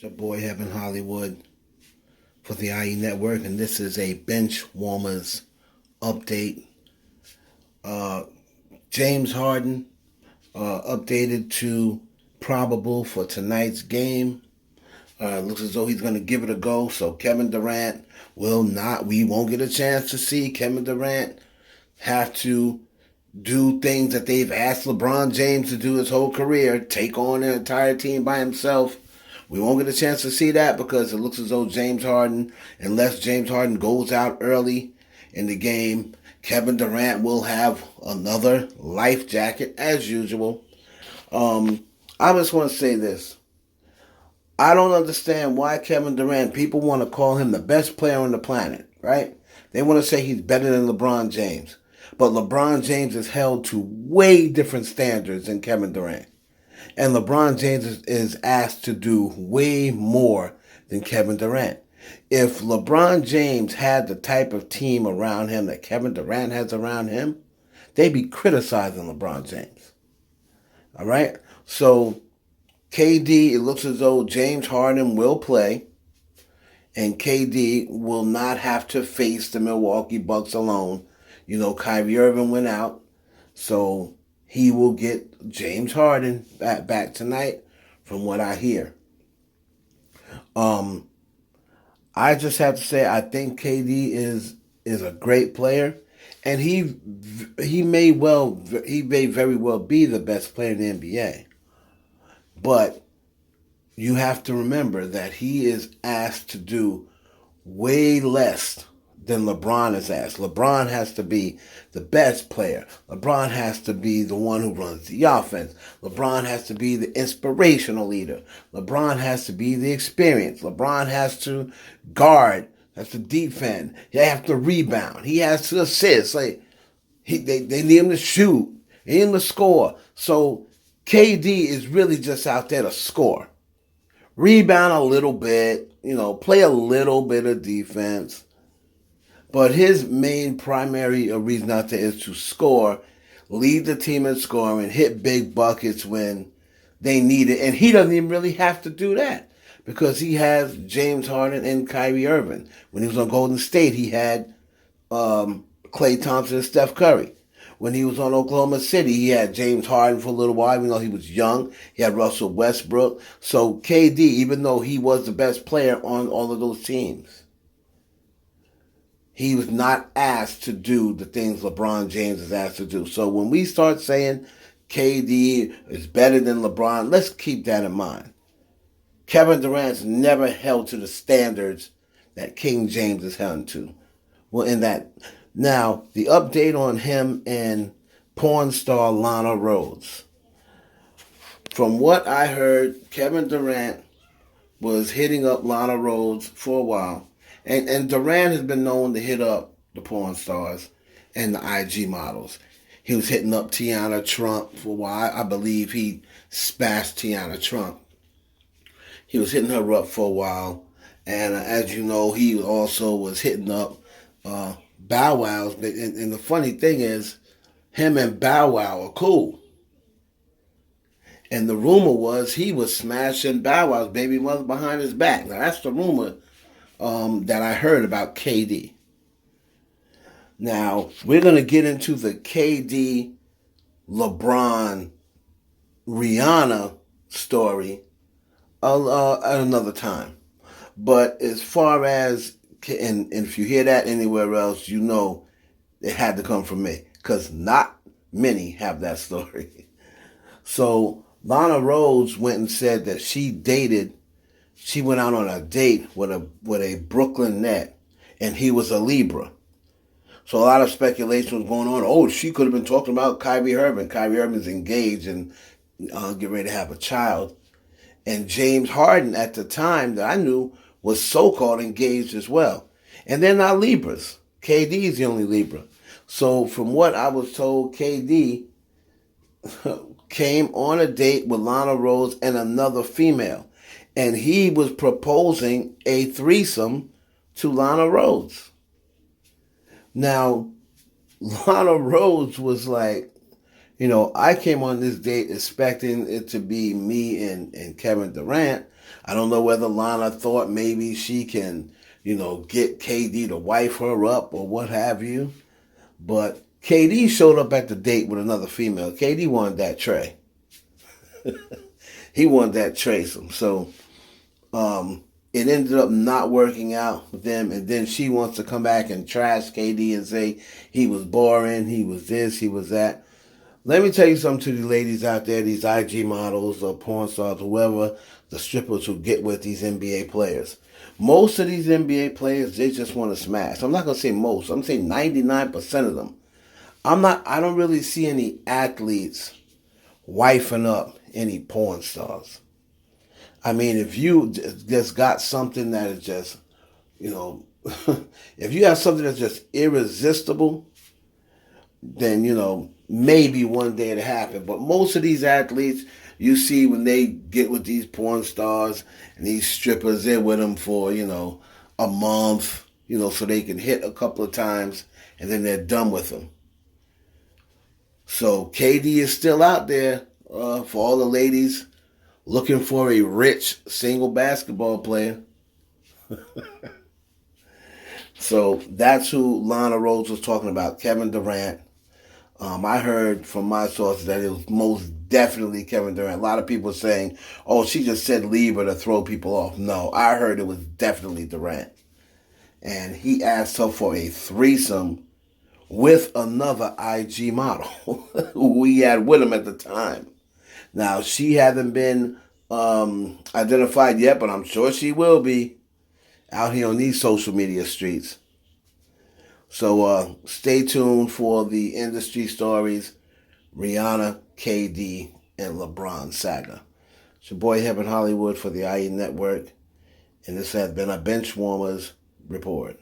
It's your boy Heaven Hollywood for the IE Network, and this is a bench warmers update. Uh, James Harden updated to probable for tonight's game. Looks as though he's going to give it a go. So Kevin Durant will not. We won't get a chance to see Kevin Durant have to do things that they've asked LeBron James to do his whole career, take on an entire team by himself. We won't get a chance to see that because it looks as though James Harden, unless James Harden goes out early in the game, Kevin Durant will have another life jacket as usual. I just want to say this. I don't understand why Kevin Durant, people want to call him the best player on the planet, right? They want to say he's better than LeBron James. But LeBron James is held to way different standards than Kevin Durant. And LeBron James is asked to do way more than Kevin Durant. If LeBron James had the type of team around him that Kevin Durant has around him, they'd be criticizing LeBron James. All right? So, KD, it looks as though James Harden will play, and KD will not have to face the Milwaukee Bucks alone. You know, Kyrie Irving went out, so he will get James Harden back tonight, from what I hear. I just have to say I think KD is a great player, and he may very well be the best player in the NBA. But you have to remember that he is asked to do way less than LeBron is asked. LeBron has to be the best player. LeBron has to be the one who runs the offense. LeBron has to be the inspirational leader. LeBron has to be the experience. LeBron has to guard, has to defend. He has to rebound. He has to assist. They need him to shoot. They need him to score. So KD is really just out there to score. Rebound a little bit, play a little bit of defense. But his main primary reason out there is to score, lead the team in scoring, hit big buckets when they need it. And he doesn't even really have to do that because he has James Harden and Kyrie Irving. When he was on Golden State, he had Klay Thompson and Steph Curry. When he was on Oklahoma City, he had James Harden for a little while, even though he was young. He had Russell Westbrook. So KD, even though he was the best player on all of those teams, he was not asked to do the things LeBron James is asked to do. So when we start saying KD is better than LeBron, let's keep that in mind. Kevin Durant's never held to the standards that King James is held to. Well, in that. Now, the update on him and porn star Lana Rhoades. From what I heard, Kevin Durant was hitting up Lana Rhoades for a while. And Durant has been known to hit up the porn stars and the IG models. He was hitting up Tiana Trump for a while. I believe he smashed Tiana Trump. He was hitting her up for a while. And as you know, he also was hitting up Bow Wow's. And the funny thing is, him and Bow Wow are cool. And the rumor was he was smashing Bow Wow's baby mother behind his back. Now, that's the rumor that I heard about KD. Now, we're going to get into the KD, LeBron, Rihanna story at another time. But as far as, and if you hear that anywhere else, you know it had to come from me. Because not many have that story. So, Lana Rhoades went and said that she went out on a date with a Brooklyn net, and he was a Libra. So a lot of speculation was going on. Oh, she could have been talking about Kyrie Irving. Kyrie Irving's engaged and get ready to have a child. And James Harden at the time that I knew was so-called engaged as well. And they're not Libras. KD is the only Libra. So from what I was told, KD came on a date with Lana Rhoades and another female. And he was proposing a threesome to Lana Rhoades. Now, Lana Rhoades was like, I came on this date expecting it to be me and Kevin Durant. I don't know whether Lana thought maybe she can, get KD to wife her up or what have you. But KD showed up at the date with another female. KD wanted that tray. He wanted that threesome. So it ended up not working out with them. And then she wants to come back and trash KD and say he was boring, he was this, he was that. Let me tell you something to the ladies out there, these IG models or porn stars, whoever, the strippers who get with these NBA players. Most of these NBA players, they just want to smash. I'm not going to say most. I'm saying 99% of them. I don't really see any athletes wifing up any porn stars. I mean, if you just got something that is just, you know, if you have something that's just irresistible, then, maybe one day it'll happen. But most of these athletes, you see when they get with these porn stars and these strippers, they're with them for, a month, so they can hit a couple of times and then they're done with them. So KD is still out there for all the ladies looking for a rich single basketball player. So that's who Lana Rhoades was talking about, Kevin Durant. I heard from my sources that it was most definitely Kevin Durant. A lot of people saying, oh, she just said leave her to throw people off. No, I heard it was definitely Durant. And he asked her for a threesome with another IG model who he had with him at the time. Now, she hasn't been identified yet, but I'm sure she will be out here on these social media streets. So stay tuned for the industry stories, Rihanna, KD, and LeBron saga. It's your boy Heaven Hollywood for the IE Network, and this has been a Benchwarmers Report.